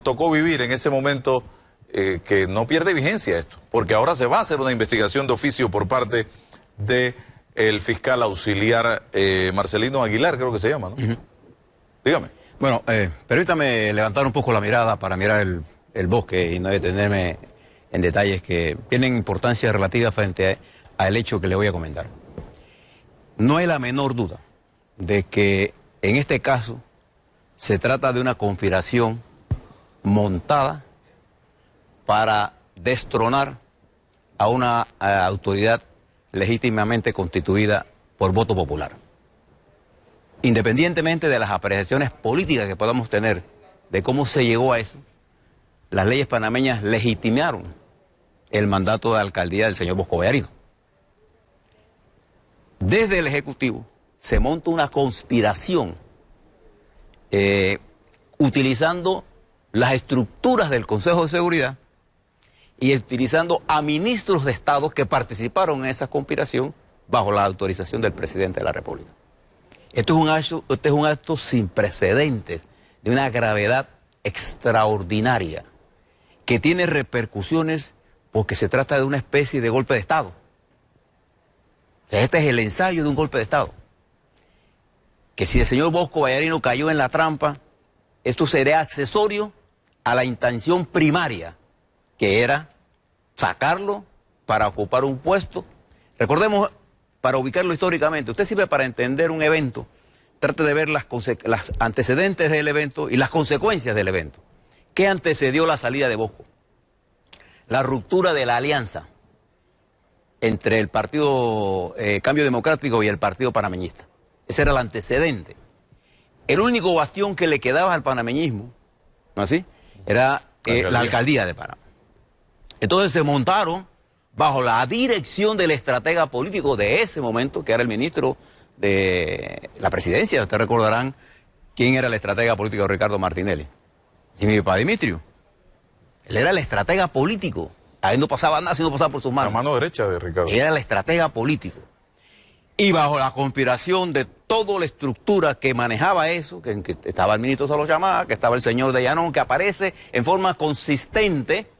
tocó vivir en ese momento que no pierde vigencia esto, porque ahora se va a hacer una investigación de oficio por parte de el fiscal auxiliar Marcelino Aguilar, creo que se llama, ¿no? Dígame. Bueno, permítame levantar un poco la mirada para mirar el bosque y no detenerme en detalles que tienen importancia relativa frente al hecho que le voy a comentar. No hay la menor duda de que en este caso se trata de una conspiración montada para destronar a una autoridad legítimamente constituida por voto popular. Independientemente de las apreciaciones políticas que podamos tener de cómo se llegó a eso, las leyes panameñas legitimaron el mandato de alcaldía del señor Bosco Vallarino. Desde el Ejecutivo se monta una conspiración utilizando las estructuras del Consejo de Seguridad y utilizando a ministros de Estado que participaron en esa conspiración bajo la autorización del presidente de la República. Este es un acto sin precedentes, de una gravedad extraordinaria, que tiene repercusiones porque se trata de una especie de golpe de Estado. O sea, este es el ensayo de un golpe de Estado. Que si el señor Bosco Vallarino cayó en la trampa, esto sería accesorio a la intención primaria, que era sacarlo para ocupar un puesto. Recordemos, para ubicarlo históricamente, usted sirve para entender un evento, trate de ver las antecedentes del evento y las consecuencias del evento. ¿Qué antecedió la salida de Bosco? La ruptura de la alianza entre el Partido Cambio Democrático y el Partido Panameñista. Ese era el antecedente. El único bastión que le quedaba al panameñismo, ¿no así?, era la alcaldía de Panamá. Entonces se montaron bajo la dirección del estratega político de ese momento, que era el ministro de la presidencia. Ustedes recordarán quién era el estratega político de Ricardo Martinelli. Jimmy Padimitriu. Él era el estratega político. Ahí no pasaba nada si no pasaba por sus manos. La mano derecha de Ricardo. Era el estratega político. Y bajo la conspiración de toda la estructura que manejaba eso, que estaba el ministro Salo Chamá, que estaba el señor de Llanón, que aparece en forma consistente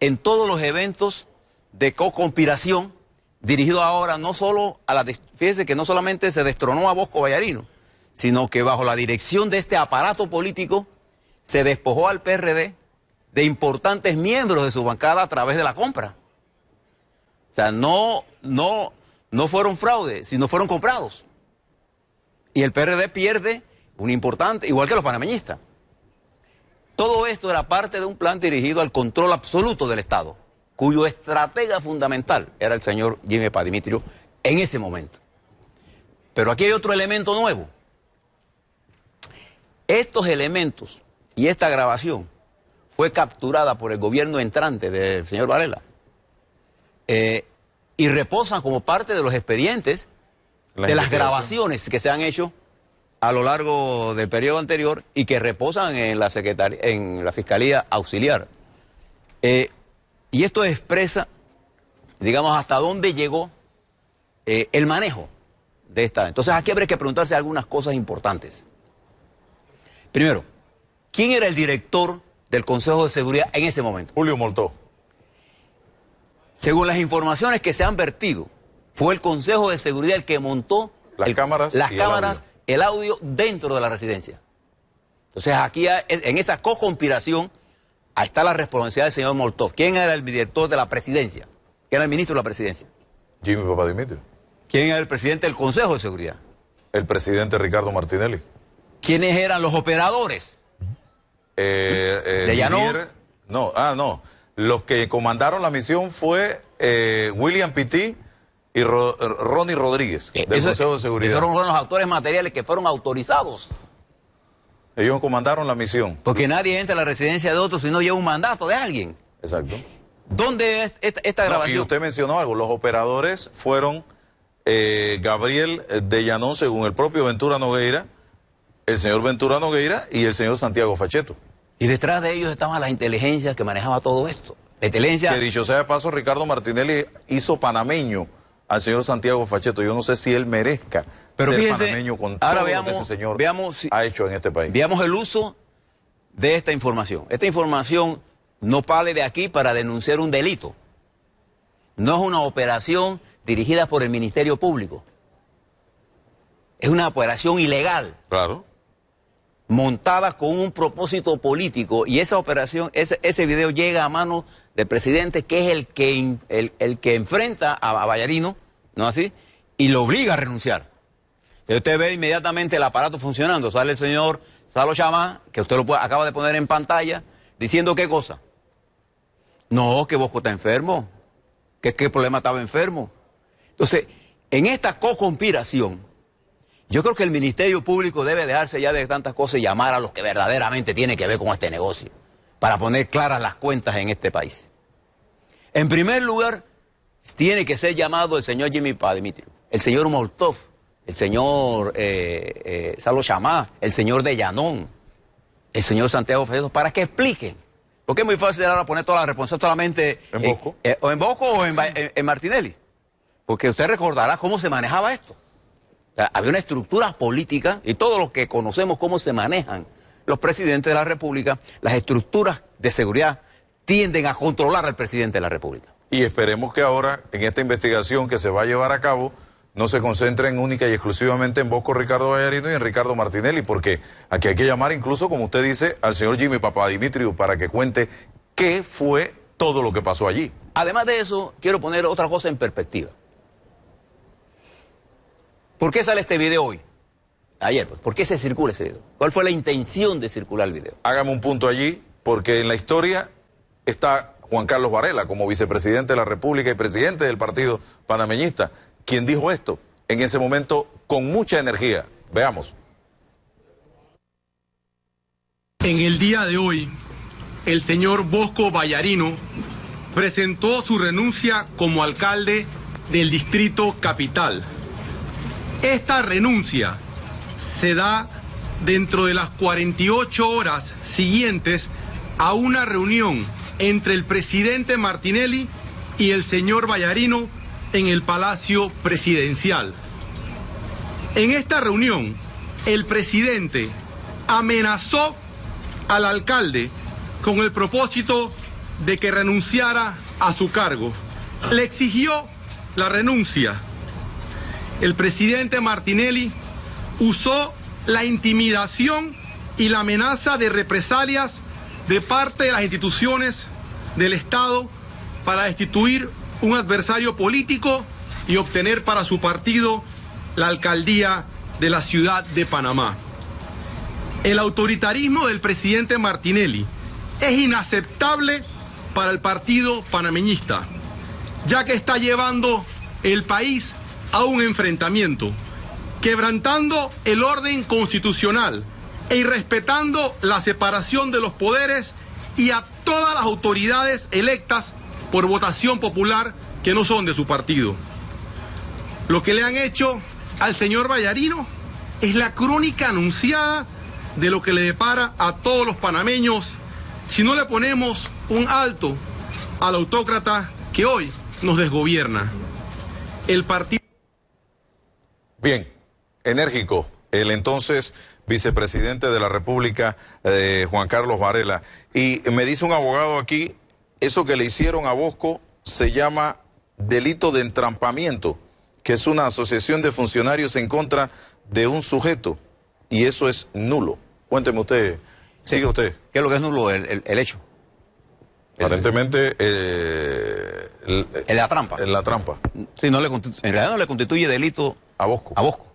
en todos los eventos de conspiración, dirigido ahora no solo a la... Fíjese que no solamente se destronó a Bosco Vallarino, sino que bajo la dirección de este aparato político se despojó al PRD de importantes miembros de su bancada a través de la compra. O sea, no fueron fraudes, sino fueron comprados. Y el PRD pierde un importante, igual que los panameñistas. Todo esto era parte de un plan dirigido al control absoluto del Estado, cuyo estratega fundamental era el señor Jimmy Padimitriu en ese momento. Pero aquí hay otro elemento nuevo. Estos elementos y esta grabación fue capturada por el gobierno entrante del señor Varela y reposan como parte de los expedientes de las grabaciones que se han hecho a lo largo del periodo anterior y que reposan en la Fiscalía Auxiliar. Y esto expresa, digamos, hasta dónde llegó el manejo de esta. Entonces aquí habría que preguntarse algunas cosas importantes. Primero, ¿quién era el director del Consejo de Seguridad en ese momento? Julio Moltó. Según las informaciones que se han vertido, fue el Consejo de Seguridad el que montó las cámaras, el audio dentro de la residencia. Entonces aquí, en esa co-conspiración, ahí está la responsabilidad del señor Moltó. ¿Quién era el director de la presidencia? ¿Quién era el ministro de la presidencia? Jimmy Padimitriu. ¿Quién era el presidente del Consejo de Seguridad? El presidente Ricardo Martinelli. ¿Quiénes eran los operadores? ¿De Llanón? No. Los que comandaron la misión fue William Pití y Ronnie Rodríguez, del Consejo de Seguridad. Esos fueron los actores materiales que fueron autorizados. Ellos comandaron la misión. Porque nadie entra a la residencia de otro si no lleva un mandato de alguien. Exacto. ¿Dónde es esta grabación? Y usted mencionó algo, los operadores fueron Gabriel de Llanón, según el propio Ventura Nogueira, el señor Ventura Nogueira y el señor Santiago Facheto. Y detrás de ellos estaban las inteligencias que manejaba todo esto. La inteligencia... Que dicho sea de paso, Ricardo Martinelli hizo panameño al señor Santiago Facheto. Yo no sé si él merezca ser panameño con todo lo que ese señor ha hecho en este país. Veamos el uso de esta información. Esta información no vale de aquí para denunciar un delito. No es una operación dirigida por el Ministerio Público. Es una operación ilegal. Claro. Montada con un propósito político, y esa operación, ese video llega a manos del presidente, que es el que enfrenta a Vallarino, ¿no así? Y lo obliga a renunciar. Y usted ve inmediatamente el aparato funcionando. Sale el señor Salo Chamá, que usted acaba de poner en pantalla, diciendo qué cosa. No, que Bosco está enfermo, que qué problema estaba enfermo. Entonces, en esta co-conspiración, yo creo que el Ministerio Público debe dejarse ya de tantas cosas y llamar a los que verdaderamente tienen que ver con este negocio, para poner claras las cuentas en este país. En primer lugar, tiene que ser llamado el señor Jimmy Pademitrio, el señor Molotov, el señor Salo Chamá, el señor De Llanón, el señor Santiago Feijóo, para que expliquen. Porque es muy fácil ahora poner toda la responsabilidad solamente en Bosco. O en Bosco o en Martinelli. Porque usted recordará cómo se manejaba esto. O sea, había una estructura política, y todos los que conocemos cómo se manejan los presidentes de la República, las estructuras de seguridad tienden a controlar al presidente de la República. Y esperemos que ahora, en esta investigación que se va a llevar a cabo, no se concentren única y exclusivamente en Bosco Ricardo Vallarino y en Ricardo Martinelli, porque aquí hay que llamar incluso, como usted dice, al señor Jimmy Papadimitriou para que cuente qué fue todo lo que pasó allí. Además de eso, quiero poner otra cosa en perspectiva. ¿Por qué sale este video hoy? Ayer, pues. ¿Por qué se circula ese video? ¿Cuál fue la intención de circular el video? Hágame un punto allí, porque en la historia está Juan Carlos Varela como vicepresidente de la República y presidente del partido panameñista, quien dijo esto en ese momento con mucha energía. Veamos. En el día de hoy, el señor Bosco Vallarino presentó su renuncia como alcalde del Distrito Capital. Esta renuncia se da dentro de las 48 horas siguientes a una reunión entre el presidente Martinelli y el señor Vallarino en el Palacio Presidencial. En esta reunión, el presidente amenazó al alcalde con el propósito de que renunciara a su cargo. Le exigió la renuncia. El presidente Martinelli usó la intimidación y la amenaza de represalias de parte de las instituciones del Estado para destituir un adversario político y obtener para su partido la alcaldía de la ciudad de Panamá. El autoritarismo del presidente Martinelli es inaceptable para el partido panameñista, ya que está llevando el país a un enfrentamiento, quebrantando el orden constitucional e irrespetando la separación de los poderes y a todas las autoridades electas por votación popular que no son de su partido. Lo que le han hecho al señor Vallarino es la crónica anunciada de lo que le depara a todos los panameños si no le ponemos un alto al autócrata que hoy nos desgobierna. El partido... Bien, enérgico, el entonces vicepresidente de la República, Juan Carlos Varela. Y me dice un abogado aquí, eso que le hicieron a Bosco se llama delito de entrampamiento, que es una asociación de funcionarios en contra de un sujeto, y eso es nulo. Cuénteme usted, sigue usted. ¿Qué es lo que es nulo? El hecho. Aparentemente, la trampa. La trampa. Sí, en realidad no le constituye delito a Bosco. A Bosco.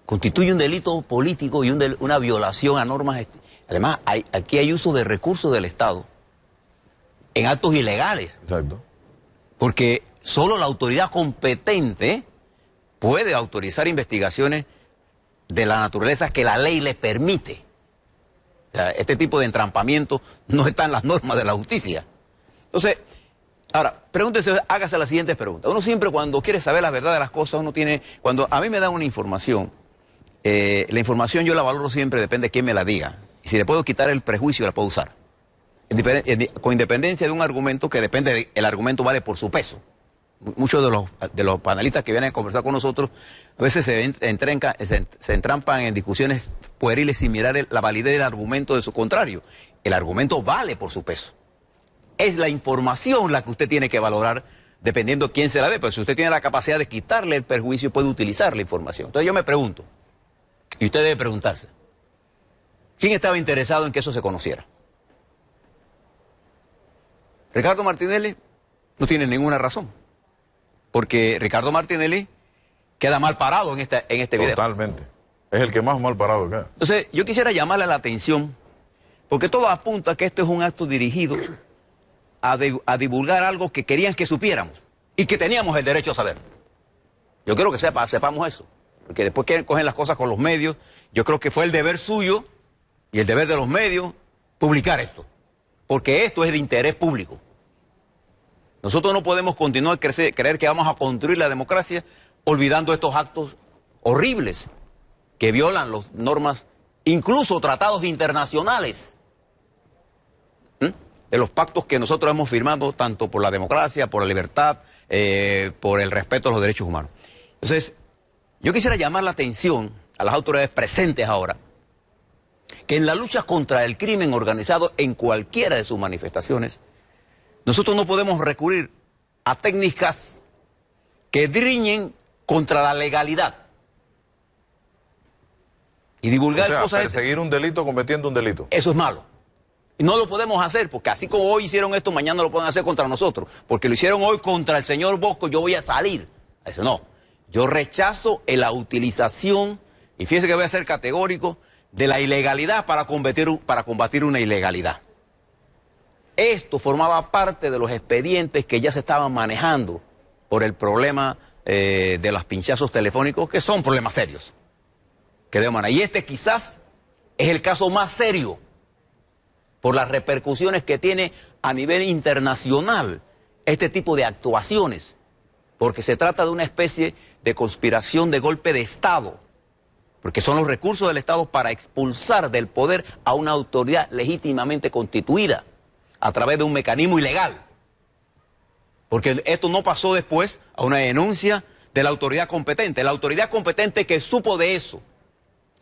Constituye un delito político y una violación a normas. Además, aquí hay uso de recursos del Estado en actos ilegales. Exacto. Porque solo la autoridad competente puede autorizar investigaciones de la naturaleza que la ley le permite. O sea, este tipo de entrampamiento no está en las normas de la justicia. Entonces, ahora, pregúntese, hágase las siguientes preguntas. Uno siempre cuando quiere saber la verdad de las cosas, cuando a mí me dan una información, la información yo la valoro siempre, depende de quién me la diga. Y si le puedo quitar el prejuicio, la puedo usar. Con independencia de un argumento que depende, el argumento vale por su peso. muchos de los panelistas que vienen a conversar con nosotros, a veces se entrampan en discusiones pueriles sin mirar la validez del argumento de su contrario. El argumento vale por su peso. Es la información la que usted tiene que valorar dependiendo quién se la dé, pero si usted tiene la capacidad de quitarle el perjuicio, puede utilizar la información. Entonces yo me pregunto, y usted debe preguntarse, ¿quién estaba interesado en que eso se conociera? Ricardo Martinelli no tiene ninguna razón, porque Ricardo Martinelli queda mal parado en este video. Totalmente. Es el que más mal parado queda. Entonces yo quisiera llamarle la atención, porque todo apunta a que esto es un acto dirigido a divulgar algo que querían que supiéramos y que teníamos el derecho a saber. Yo quiero que sepamos eso, porque después quieren coger las cosas con los medios. Yo creo que fue el deber suyo y el deber de los medios publicar esto, porque esto es de interés público. Nosotros no podemos continuar creer que vamos a construir la democracia olvidando estos actos horribles que violan las normas, incluso tratados internacionales, de los pactos que nosotros hemos firmado, tanto por la democracia, por la libertad, por el respeto a los derechos humanos. Entonces, yo quisiera llamar la atención a las autoridades presentes ahora, que en la lucha contra el crimen organizado en cualquiera de sus manifestaciones, nosotros no podemos recurrir a técnicas que riñen contra la legalidad y divulgar cosas. Perseguir un delito cometiendo un delito. Eso es malo. Y no lo podemos hacer, porque así como hoy hicieron esto, mañana lo pueden hacer contra nosotros. Porque lo hicieron hoy contra el señor Bosco, yo voy a salir. Eso no. Yo rechazo la utilización, y fíjense que voy a ser categórico, de la ilegalidad para combatir una ilegalidad. Esto formaba parte de los expedientes que ya se estaban manejando por el problema de los pinchazos telefónicos, que son problemas serios. Y este quizás es el caso más serio por las repercusiones que tiene a nivel internacional este tipo de actuaciones, porque se trata de una especie de conspiración de golpe de Estado, porque son los recursos del Estado para expulsar del poder a una autoridad legítimamente constituida a través de un mecanismo ilegal. Porque esto no pasó después a una denuncia de la autoridad competente. La autoridad competente que supo de eso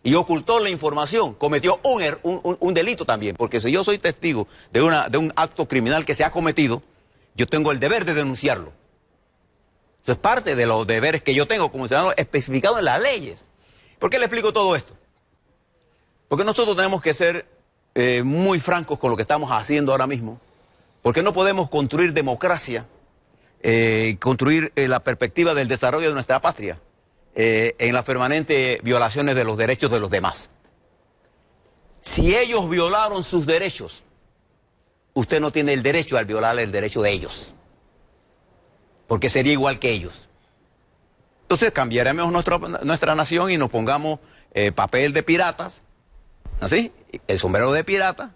y ocultó la información, cometió un delito también, porque si yo soy testigo de un acto criminal que se ha cometido, yo tengo el deber de denunciarlo. Eso es parte de los deberes que yo tengo como ciudadano especificado en las leyes. ¿Por qué le explico todo esto? Porque nosotros tenemos que ser muy francos con lo que estamos haciendo ahora mismo, porque no podemos construir democracia, construir la perspectiva del desarrollo de nuestra patria, en las permanentes violaciones de los derechos de los demás. Si ellos violaron sus derechos, usted no tiene el derecho al violar el derecho de ellos, porque sería igual que ellos. Entonces cambiaremos nuestra nación y nos pongamos papel de piratas, así, el sombrero de pirata,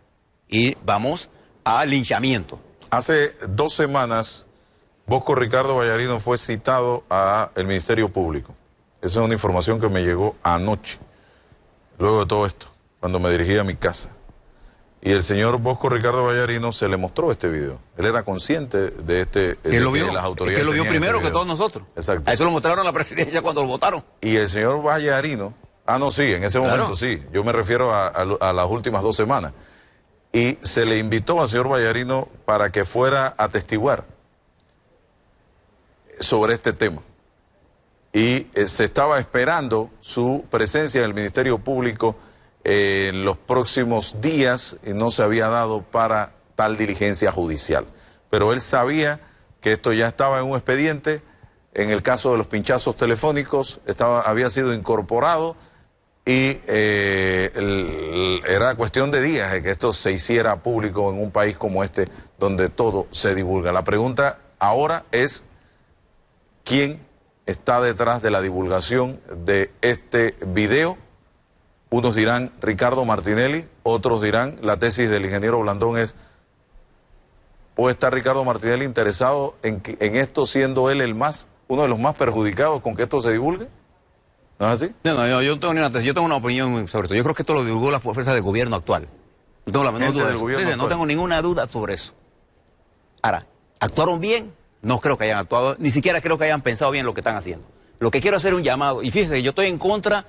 y vamos al linchamiento. Hace 2 semanas, Bosco Ricardo Vallarino fue citado al Ministerio Público. Esa es una información que me llegó anoche, luego de todo esto, cuando me dirigía a mi casa. Y el señor Bosco Ricardo Vallarino se le mostró este video. Él era consciente de ¿Quién lo vio? que las autoridades es que lo vio primero este que todos nosotros. Exacto. A eso lo mostraron a la presidencia cuando lo votaron. Y el señor Vallarino, no, sí, en ese momento sí. Yo me refiero a las últimas 2 semanas. Y se le invitó al señor Vallarino para que fuera a atestiguar sobre este tema. Y se estaba esperando su presencia en el Ministerio Público en los próximos días y no se había dado para tal diligencia judicial. Pero él sabía que esto ya estaba en un expediente. En el caso de los pinchazos telefónicos había sido incorporado y era cuestión de días de que esto se hiciera público en un país como este donde todo se divulga. La pregunta ahora es ¿quién está detrás de la divulgación de este video? Unos dirán Ricardo Martinelli, otros dirán la tesis del ingeniero Blandón es ¿puede estar Ricardo Martinelli interesado en esto siendo él uno de los más perjudicados con que esto se divulgue? ¿No es así? No, yo tengo una opinión sobre esto. Yo creo que esto lo divulgó la fuerza de gobierno actual. No tengo la menor duda de eso. No tengo ninguna duda sobre eso. Ahora, ¿actuaron bien No creo que hayan actuado, ni siquiera creo que hayan pensado bien lo que están haciendo. Lo que quiero hacer es un llamado, y fíjese, yo estoy en contra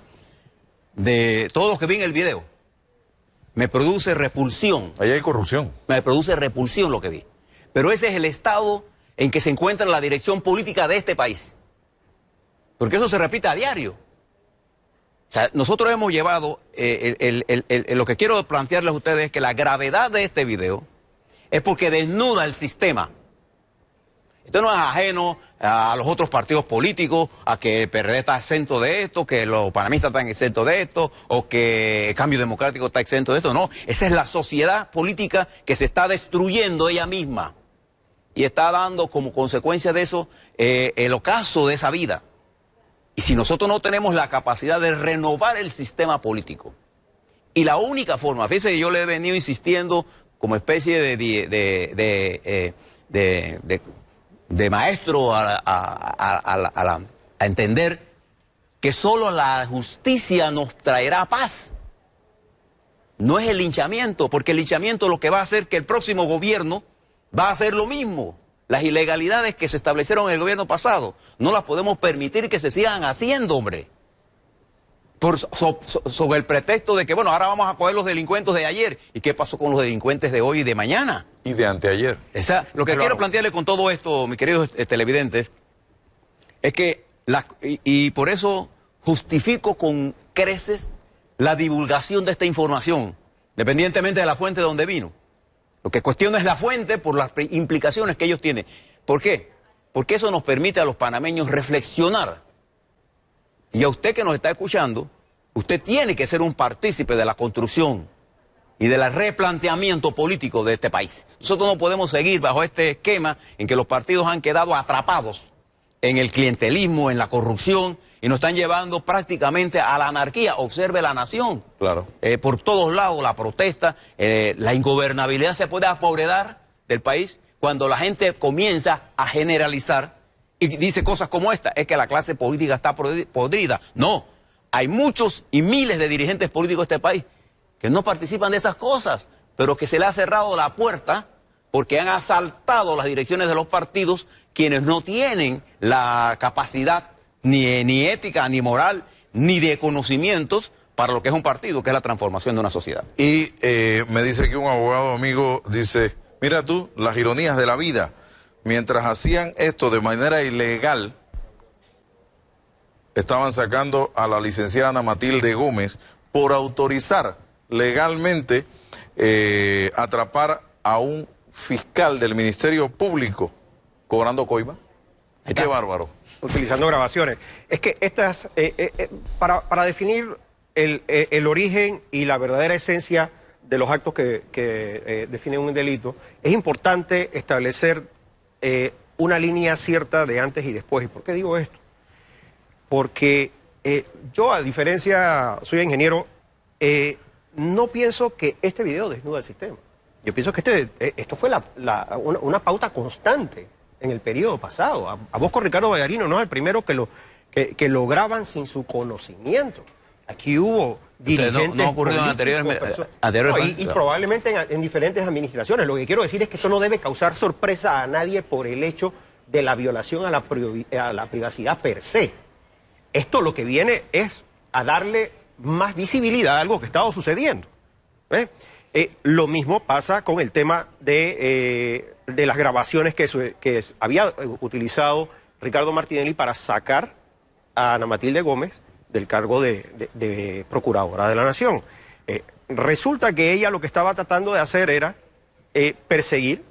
de todos los que ven el video. Me produce repulsión. Ahí hay corrupción. Me produce repulsión lo que vi. Pero ese es el estado en que se encuentra la dirección política de este país. Porque eso se repite a diario. O sea, nosotros hemos llevado, lo que quiero plantearles a ustedes es que la gravedad de este video es porque desnuda el sistema. Esto no es ajeno a los otros partidos políticos, a que el PRD está exento de esto, que los panameñistas están exentos de esto, o que el Cambio Democrático está exento de esto. No, esa es la sociedad política que se está destruyendo ella misma. Y está dando como consecuencia de eso el ocaso de esa vida. Y si nosotros no tenemos la capacidad de renovar el sistema político, y la única forma, fíjese que yo le he venido insistiendo como especie de maestro a entender que solo la justicia nos traerá paz. No es el linchamiento, porque el linchamiento lo que va a hacer que el próximo gobierno va a hacer lo mismo. Las ilegalidades que se establecieron en el gobierno pasado no las podemos permitir que se sigan haciendo, hombre. Sobre el pretexto de que, bueno, ahora vamos a coger los delincuentes de ayer. ¿Y qué pasó con los delincuentes de hoy y de mañana? Y de anteayer. Lo que quiero plantearle con todo esto, mis queridos televidentes, es que, y por eso justifico con creces la divulgación de esta información, independientemente de la fuente de donde vino. Lo que cuestiono es la fuente por las implicaciones que ellos tienen. ¿Por qué? Porque eso nos permite a los panameños reflexionar. Y a usted que nos está escuchando, usted tiene que ser un partícipe de la construcción y del replanteamiento político de este país. Nosotros no podemos seguir bajo este esquema en que los partidos han quedado atrapados en el clientelismo, en la corrupción, y nos están llevando prácticamente a la anarquía. Observe la nación. Claro. Por todos lados la protesta, la ingobernabilidad se puede apoderar del país cuando la gente comienza a generalizar y dice cosas como esta, es que la clase política está podrida. No, hay muchos y miles de dirigentes políticos de este país que no participan de esas cosas, pero que se le ha cerrado la puerta porque han asaltado las direcciones de los partidos quienes no tienen la capacidad ni ética, ni moral, ni de conocimientos para lo que es un partido, que es la transformación de una sociedad. Y me dice que un abogado amigo dice, mira tú, las ironías de la vida, mientras hacían esto de manera ilegal, estaban sacando a la licenciada Ana Matilde Gómez por autorizar legalmente atrapar a un fiscal del Ministerio Público cobrando coima. Qué bárbaro. Utilizando grabaciones. Es que estas, para definir el origen y la verdadera esencia de los actos que definen un delito, es importante establecer una línea cierta de antes y después. ¿Y por qué digo esto? Porque yo, a diferencia, soy ingeniero, no pienso que este video desnuda el sistema. Yo pienso que esto fue una pauta constante en el periodo pasado. A Bosco Ricardo Vallarino no es el primero que lo graban sin su conocimiento. Aquí hubo dirigentes no ocurrió en anteriores y probablemente en diferentes administraciones. Lo que quiero decir es que esto no debe causar sorpresa a nadie por el hecho de la violación a la privacidad per se. Esto lo que viene es a darle más visibilidad a algo que estaba sucediendo. Lo mismo pasa con el tema de las grabaciones que había utilizado Ricardo Martinelli para sacar a Ana Matilde Gómez del cargo de Procuradora de la Nación. Resulta que ella lo que estaba tratando de hacer era perseguir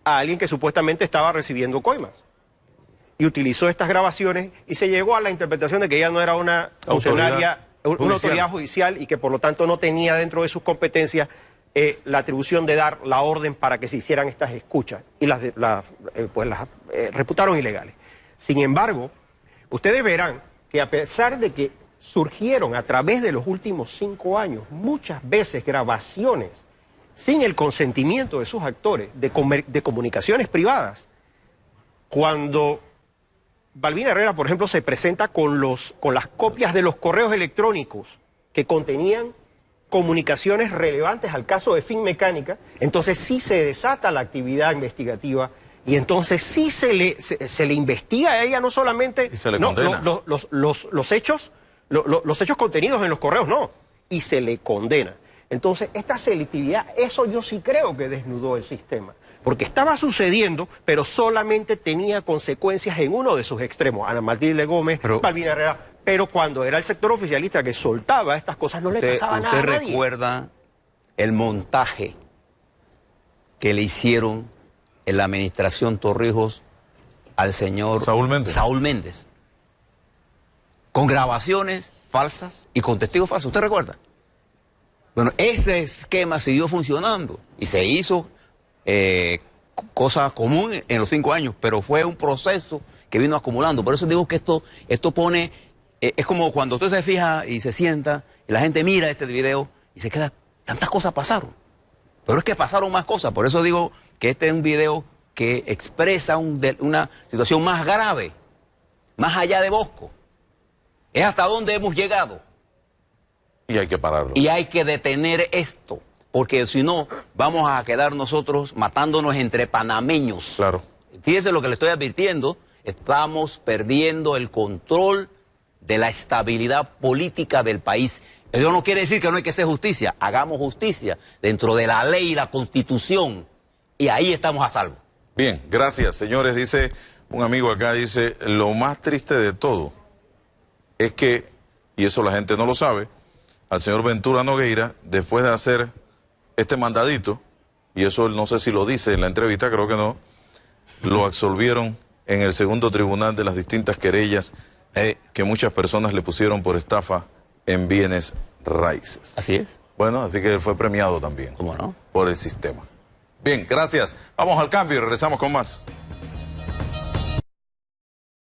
a alguien que supuestamente estaba recibiendo coimas. Y utilizó estas grabaciones y se llegó a la interpretación de que ella no era una funcionaria, una autoridad judicial, y que por lo tanto no tenía dentro de sus competencias la atribución de dar la orden para que se hicieran estas escuchas, y las reputaron ilegales. Sin embargo, ustedes verán que a pesar de que surgieron a través de los últimos 5 años muchas veces grabaciones sin el consentimiento de sus actores de comunicaciones privadas, cuando Balbina Herrera, por ejemplo, se presenta con las copias de los correos electrónicos que contenían comunicaciones relevantes al caso de Finmecánica, entonces sí se desata la actividad investigativa Y entonces sí se le investiga a ella, no solamente Y se le no, condena. los hechos contenidos en los correos, no, y se le condena. Entonces, esta selectividad, eso yo sí creo que desnudó el sistema, porque estaba sucediendo, pero solamente tenía consecuencias en uno de sus extremos, Ana Matilde Gómez, Malvina Herrera, pero cuando era el sector oficialista que soltaba estas cosas no le pasaba nada a nadie. ¿Usted recuerda el montaje que le hicieron en la administración Torrijos al señor Saúl Méndez? Con grabaciones falsas y con testigos falsos. ¿Usted recuerda? Bueno, ese esquema siguió funcionando y se hizo cosa común en los 5 años, pero fue un proceso que vino acumulando. Por eso digo que esto pone, es como cuando usted se fija y se sienta y la gente mira este video y se queda, tantas cosas pasaron. Pero es que pasaron más cosas, por eso digo que este es un video que expresa una situación más grave, más allá de Bosco. Es hasta dónde hemos llegado. Y hay que pararlo. Y hay que detener esto, porque si no, vamos a quedar nosotros matándonos entre panameños. Claro. Fíjese lo que le estoy advirtiendo, estamos perdiendo el control de la estabilidad política del país. Eso no quiere decir que no hay que hacer justicia, hagamos justicia dentro de la ley y la Constitución, y ahí estamos a salvo. Bien, gracias, señores. Dice un amigo acá, dice, lo más triste de todo es que, y eso la gente no lo sabe, al señor Ventura Nogueira, después de hacer este mandadito, y eso no sé si lo dice en la entrevista, creo que no, lo absolvieron en el segundo tribunal de las distintas querellas que muchas personas le pusieron por estafa en bienes raíces. Así es. Bueno, así que él fue premiado también. ¿Cómo no? Por el sistema. Bien, gracias. Vamos al cambio y regresamos con más.